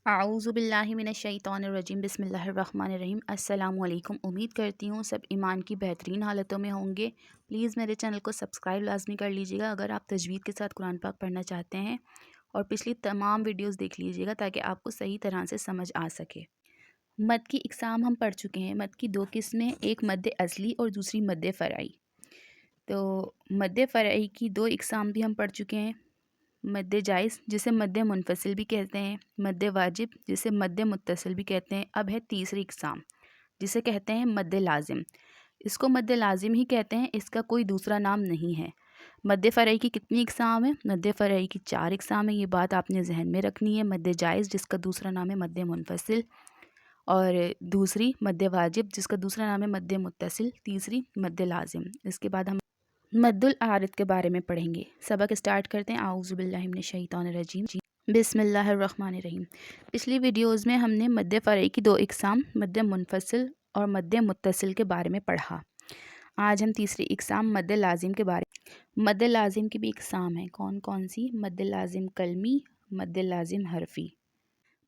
आऊज़ु बिल्लाहि मिनश्शैतानिर्रजीम बिस्मिल्लाहिर्रहमानिर्रहीम। अस्सलामु अलैकुम। उम्मीद करती हूँ सब ईमान की बेहतरीन हालतों में होंगे। प्लीज़ मेरे चैनल को सब्सक्राइब लाजमी कर लीजिएगा अगर आप तजवीद के साथ कुरान पाक पढ़ना चाहते हैं, और पिछली तमाम वीडियोस देख लीजिएगा ताकि आपको सही तरह से समझ आ सके। मद की इकसाम हम पढ़ चुके हैं। मद की दो किस्में, एक मद असली और दूसरी मद फ़रई। तो मद फ़रई की दो इकसाम भी हम पढ़ चुके हैं। मद जायज़ जिसे मद मुनफसिल भी कहते हैं, मद वाजिब जिसे मद मुत्तसिल भी कहते हैं। अब है तीसरी इकसाम जिसे कहते हैं मद लाजिम। इसको मद लाजिम ही कहते हैं, इसका कोई दूसरा नाम नहीं है। मद फ़रई की कितनी इकसाम है? मद फ़रई की 4 इकसाम है। ये बात आपने जहन में रखनी है। मद जायज़ जिसका दूसरा नाम है मद मुनफसिल, और दूसरी मद वाजिब जिसका दूसरा नाम है मद मुत्तसिल, तीसरी मद लाजिम। इसके बाद हम मद्दुल आरिद के बारे में पढ़ेंगे। सबक स्टार्ट करते हैं। आऊज़ु बिल्लाहि मिनश शैतानिर रजीम बिस्मिल्लाहिर्रहमानिर्रहीम। पिछली वीडियोज़ में हमने मद फ़रई की दो इकसाम मद मुनफसिल और मद मुत्तसिल के बारे में पढ़ा। आज हम तीसरी इकसाम मद लाजिम के बारे में। मद लाजिम की भी इकसाम है। कौन कौन सी? मद लाजिम कलमी, मद लाजिम हरफी।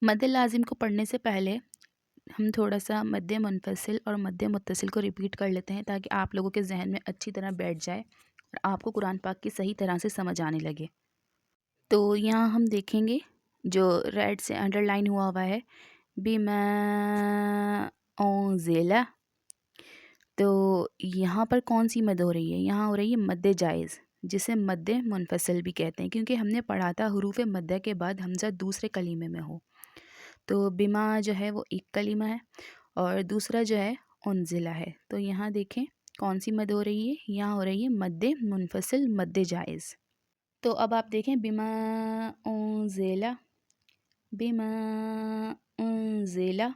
मद लाजिम को पढ़ने से पहले हम थोड़ा सा मद मुनफसिल और मद मुत्तसिल को रिपीट कर लेते हैं ताकि आप लोगों के जहन में अच्छी तरह बैठ जाए और आपको कुरान पाक की सही तरह से समझ आने लगे। तो यहाँ हम देखेंगे जो रेड से अंडरलाइन हुआ है बिमा उनज़िला, तो यहाँ पर कौन सी मद हो रही है? यहाँ हो रही है मद जायज़ जिसे मद मुनफसिल भी कहते हैं, क्योंकि हमने पढ़ा था हुरूफ मद के बाद हमज़ा दूसरे कलीमे में हो। तो बिमा जो है वो एक कलीमा है और दूसरा जो है उनज़िला है। तो यहाँ देखें कौन सी मद हो रही है? यहाँ हो रही है मद मुनफसिल मद जायज़। तो अब आप देखें बिमा उनज़िला, बिमा उनज़िला।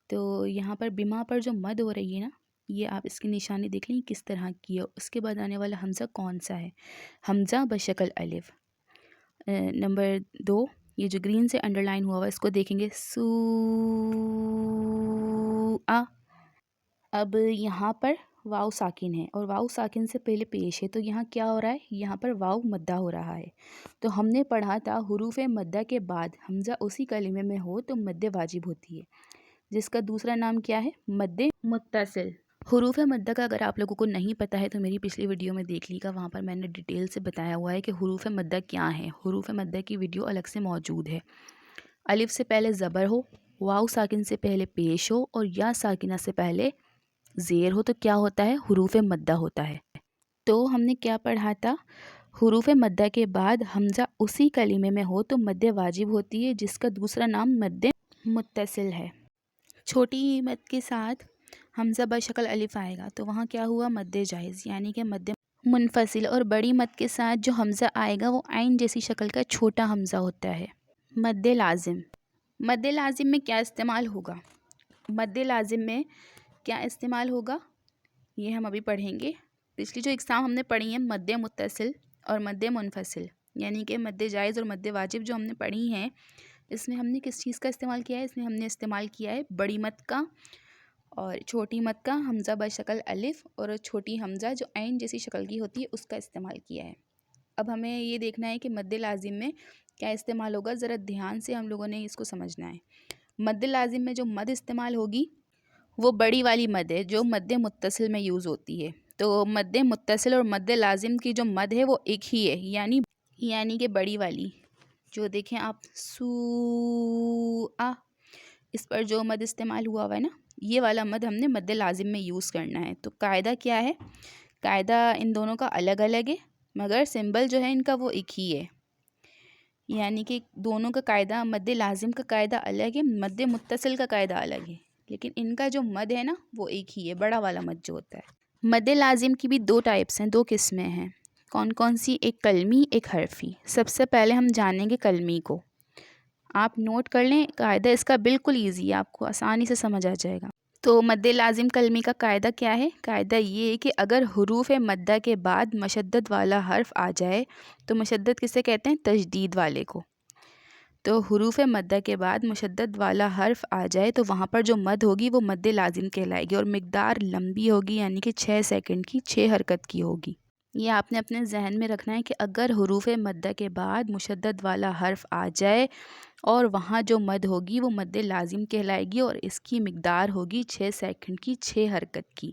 तो यहाँ पर बिमा पर जो मद हो रही है ना, ये आप इसकी निशानी देख लें किस तरह की है। उसके बाद आने वाला हमज़ा कौन सा है? हमज़ा बशक्ल अलिफ। नंबर 2, ये जो ग्रीन से अंडरलाइन हुआ इसको देखेंगे सू आ। अब यहाँ पर वाव साकिन है और वाव साकिन से पहले पेश है, तो यहाँ क्या हो रहा है? यहाँ पर वाव मद्दा हो रहा है। तो हमने पढ़ा था हुरूफ मद्दा के बाद हमज़ा उसी कलीमे में हो तो मद्द वाजिब होती है, जिसका दूसरा नाम क्या है? मद्द मुत्तसिल। हुरूफ मद्दा का अगर आप लोगों को नहीं पता है तो मेरी पिछली वीडियो में देख लीजिएगा, वहाँ पर मैंने डिटेल से बताया हुआ है कि हुरूफ मद्दा क्या है। हुरूफ मद्दा की वीडियो अलग से मौजूद है। अलिफ से पहले ज़बर हो, वाव साकिन से पहले पेश हो और या साकिना से पहले ज़ेर हो तो क्या होता है? हुरूफ मद्दा होता है। तो हमने क्या पढ़ा था? हुरूफ मद्दा के बाद हमज़ा उसी कलीमे में हो तो मद्द वाजिब होती है, जिसका दूसरा नाम मद्द मुत्तसिल है। छोटी मद के साथ हमज़ा बशक्ल अलिफ आएगा तो वहाँ क्या हुआ? मद्द जायज़ यानी कि मद्द मुनफसिल। और बड़ी मद के साथ जो हमज़ा आएगा वो आइन जैसी शक्ल का छोटा हमज़ा होता है, मद्द लाजिम। मद्द लाजिम में क्या इस्तेमाल होगा? मद्द लाजिम में क्या इस्तेमाल होगा ये हम अभी पढ़ेंगे। पिछली जो इकसाम हमने पढ़ी है मद्द मुत्तसिल और मद्द मुनफसिल, यानी कि मद्द जायज़ और मद्द वाजिब जो हमने पढ़ी हैं, इसमें हमने किस चीज़ का इस्तेमाल किया है? इसमें हमने इस्तेमाल किया है बड़ी मद का और छोटी मद का हमज़ा बशक्ल अलिफ और छोटी हमज़ा जो ऐन जैसी शक्ल की होती है उसका इस्तेमाल किया है। अब हमें ये देखना है कि मद्द लाजिम में क्या इस्तेमाल होगा। ज़रा ध्यान से हम लोगों ने इसको समझना है। मद्द लाजिम में जो मद इस्तेमाल होगी वो बड़ी वाली मद है जो मद्द मुत्तसिल में यूज़ होती है। तो मद्द मुत्तसिल और मद्द लाजिम की जो मद है वो एक ही है, यानी कि बड़ी वाली जो देखें आप सू आ, इस पर जो मद इस्तेमाल हुआ है ना, ये वाला मद हमने मद्द लाजिम में यूज़ करना है। तो कायदा क्या है? कायदा इन दोनों का अलग अलग है मगर सिंबल जो है इनका वो एक ही है, यानी कि दोनों का कायदा, मद्द लाजिम का कायदा अलग है, मद्द मुत्तसिल का कायदा अलग है, लेकिन इनका जो मद है ना वो एक ही है, बड़ा वाला मद जो होता है। मद्द लाजिम की भी दो टाइप्स हैं, दो किस्में हैं। कौन कौन सी? एक कलमी, एक हरफी। सबसे पहले हम जानेंगे कलमी को। आप नोट कर लें, कायदा इसका बिल्कुल ईजी है, आपको आसानी से समझ आ जाएगा। तो मद्द लाजिम कलमी का कायदा क्या है? कायदा ये है कि अगर हुरूफ मद्दा के बाद मशद्दत वाला हर्फ आ जाए तो मशद्दत किसे कहते हैं? तजदीद वाले को। तो हुरूफ मद्दा के बाद मुशद्दद वाला हर्फ आ जाए तो वहाँ पर जो मद होगी वो मद्द लाजिम कहलाएगी और मिकदार लंबी होगी, यानी कि 6 सेकंड की, 6 हरकत की होगी। یہ آپ نے اپنے ذہن میں رکھنا ہے کہ اگر حروف مدہ کے بعد مشدد والا حرف آ جائے اور وہاں جو مد ہوگی وہ مد لازم کہلائے گی، اور اس کی مقدار ہوگی 6 سیکنڈ کی، 6 حرکت کی۔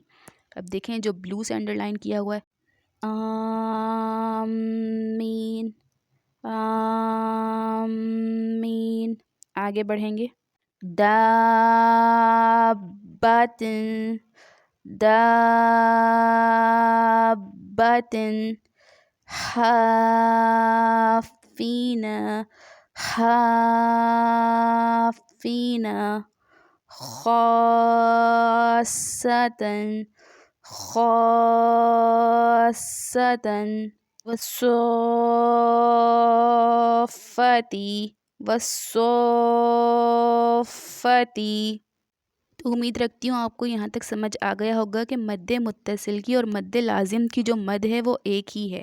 اب دیکھیں جو بلو سے انڈر لائن کیا ہوا ہے، آمین آمین۔ آگے بڑھیں گے، دابتن دابتن، حافین حافین، خاصتن خاصتن، والصافاتی والصافاتی۔ تو امید رکھتی ہوں آپ کو یہاں تک سمجھ آ گیا ہوگا کہ مد متصل کی اور مد لازم کی جو مد ہے وہ ایک ہی ہے،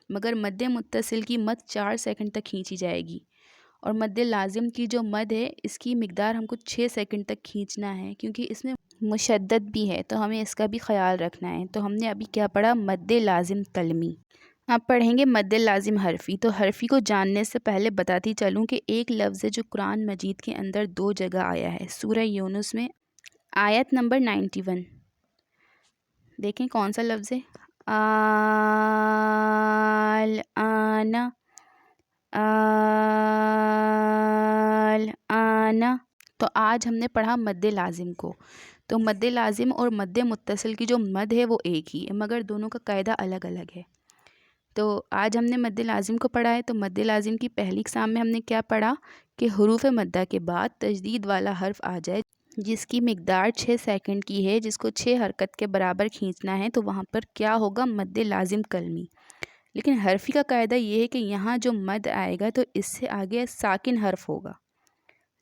مگر مد متصل کی مد 4 سیکنڈ تک کھینچی جائے گی، اور مد لازم کی جو مد ہے اس کی مقدار ہم کو 6 سیکنڈ تک کھینچنا ہے، کیونکہ اس میں مشدد بھی ہے تو ہمیں اس کا بھی خیال رکھنا ہے۔ تو ہم نے ابھی کیا پڑھا؟ مد لازم کلمی۔ اب پڑھیں گے مد لازم حرفی۔ تو حرفی کو جاننے سے پہلے بتاتی چلوں کہ ایک لفظ ہے جو قرآن مجید کے اندر 2 جگہ آیا ہے، سورہ یونس میں آیت نمبر 91۔ دیکھیں کون سا لفظ ہے، الآن الآن۔ تو آج ہم نے پڑھا مد لازم کو۔ تو مد لازم اور مد متصل کی جو مد ہے وہ ایک ہی ہے، مگر دونوں کا قاعدہ الگ الگ ہے۔ تو آج ہم نے مد لازم کو پڑھا ہے۔ تو مد لازم کی پہلی اقسام میں ہم نے کیا پڑھا کہ حروف مدہ کے بعد تجدید والا حرف آ جائے جس کی مقدار 6 سیکنڈ کی ہے، جس کو 6 حرکت کے برابر کھینچنا ہے، تو وہاں پر کیا ہوگا؟ مد لازم کلمی۔ لیکن حرفی کا قاعدہ یہ ہے کہ یہاں جو مد آئے گا تو اس سے آگے ساکن حرف ہوگا،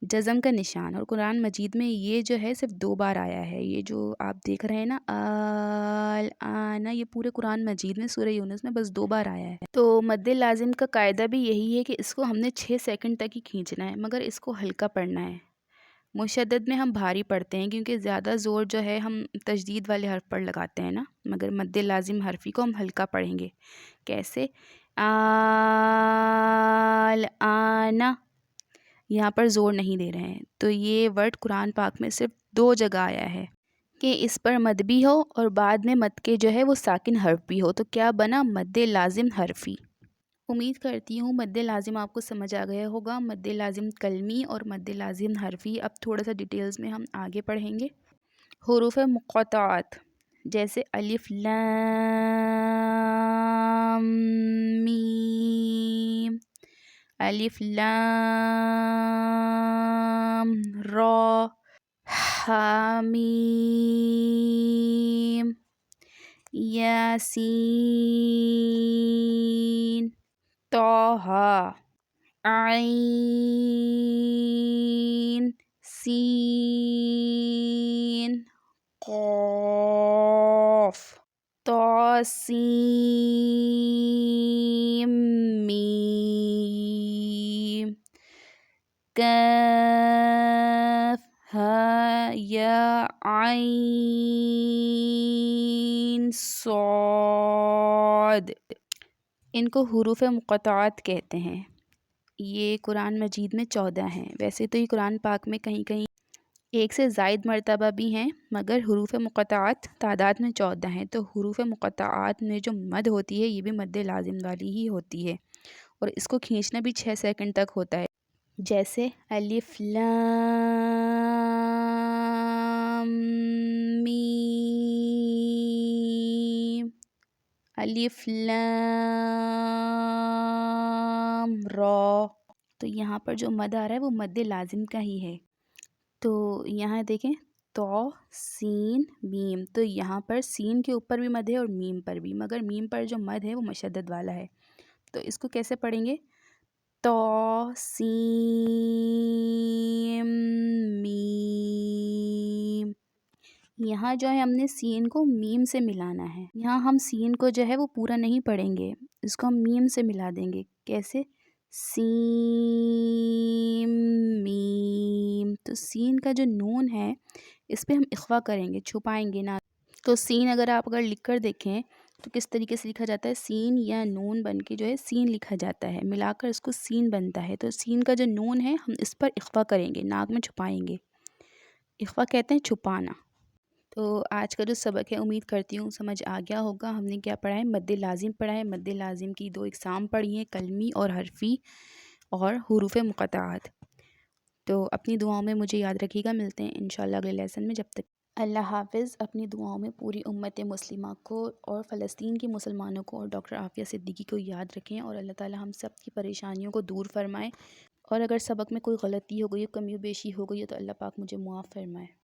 جزم کا نشان، اور قرآن مجید میں یہ جو ہے صرف 2 بار آیا ہے۔ یہ جو آپ دیکھ رہے ہیں نا الآن، یہ پورے قرآن مجید میں سورہ یونس میں بس 2 بار آیا ہے۔ تو مد لازم کا قاعدہ بھی یہی ہے کہ اس کو ہم نے 6 سیکنڈ تک ہی کھینچنا ہے، مگر اس کو ہلکا پڑھنا ہے۔ مشدد میں ہم بھاری پڑھتے ہیں کیونکہ زیادہ زور جو ہے ہم تجدید والے حرف پر لگاتے ہیں نا، مگر مد لازم حرفی کو ہم ہلکا پڑھیں گے۔ کیسے؟ الآن، یہاں پر زور نہیں دے رہے ہیں۔ تو یہ ورڈ قرآن پاک میں صرف 2 جگہ آیا ہے کہ اس پر مد بھی ہو اور بعد میں مد کے جو ہے وہ ساکن حرف بھی ہو، تو کیا بنا؟ مد لازم حرفی۔ امید کرتی ہوں مد لازم آپ کو سمجھ آ گیا ہوگا، مد لازم کلمی اور مد لازم حرفی۔ اب تھوڑا سا ڈیٹیلز میں ہم آگے پڑھیں گے۔ حروف مقطعات جیسے الف لام میم، الف لام را، حامیم، یاسین، طٰہٰ، عین، سین، قاف، طاسیم، میم، کاف، ہاء، یا، عین، صاد۔ ان کو حروف مقطعات کہتے ہیں۔ یہ قرآن مجید میں 14 ہیں۔ ویسے تو یہ قرآن پاک میں کہیں کہیں 1 سے زائد مرتبہ بھی ہیں، مگر حروف مقطعات تعداد میں 14 ہیں۔ تو حروف مقطعات میں جو مد ہوتی ہے یہ بھی مد لازم والی ہی ہوتی ہے، اور اس کو کھینچنا بھی 6 سیکنڈ تک ہوتا ہے۔ جیسے الف لام میم، الف لام را۔ تو یہاں پر جو مد آ رہا ہے وہ مد لازم کا ہی ہے۔ تو یہاں دیکھیں تو، سین، میم، تو یہاں پر سین کے اوپر بھی مد ہے اور میم پر بھی، مگر میم پر جو مد ہے وہ مشدد والا ہے۔ تو اس کو کیسے پڑھیں گے؟ تو، سین، میم۔ یہاں جو ہے ہم نے سین کو میم سے ملانا ہے۔ یہاں ہم سین کو جو ہے وہ پورا نہیں پڑھیں گے، اس کو ہم میم سے ملا دیں گے۔ کیسے؟ سین، میم۔ تو سین کا جو نون ہے اس پہ ہم اخفا کریں گے، چھپائیں گے نا۔ تو سین اگر لکھ کر دیکھیں تو کس طریقے سے لکھا جاتا ہے؟ سین یا نون بن کے جو ہے سین لکھا جاتا ہے، ملا کر اس کو سین بنتا ہے۔ تو سین کا جو نون ہے ہم اس پر اخفا کریں گے، ناک میں چھپائیں گے۔ اخفا کہتے ہیں چھپانا۔ تو آج کا جو سبق ہے امید کرتی ہوں سمجھ آ گیا ہوگا۔ ہم نے کیا پڑھا ہے؟ مد لازم پڑھا ہے۔ مد لازم کی 2 اقسام پڑھی ہیں، کلمی اور حرفی اور حروف مقطعات۔ تو اپنی دعاؤں میں مجھے یاد رکھیے گا، ملتے ہیں انشاءاللہ اگلے لیسن میں، جب تک اللہ حافظ۔ اپنی دعاؤں میں پوری امت مسلمہ کو اور فلسطین کے مسلمانوں کو اور ڈاکٹر عافیہ صدیقی کو یاد رکھیں، اور اللہ تعالی ہم سب کی پریشانیوں کو دور فرمائے، اور اگر سبق میں کوئی غلطی ہو گئی، کمی و بیشی ہو گئی ہے تو اللہ پاک مجھے معاف فرمائے۔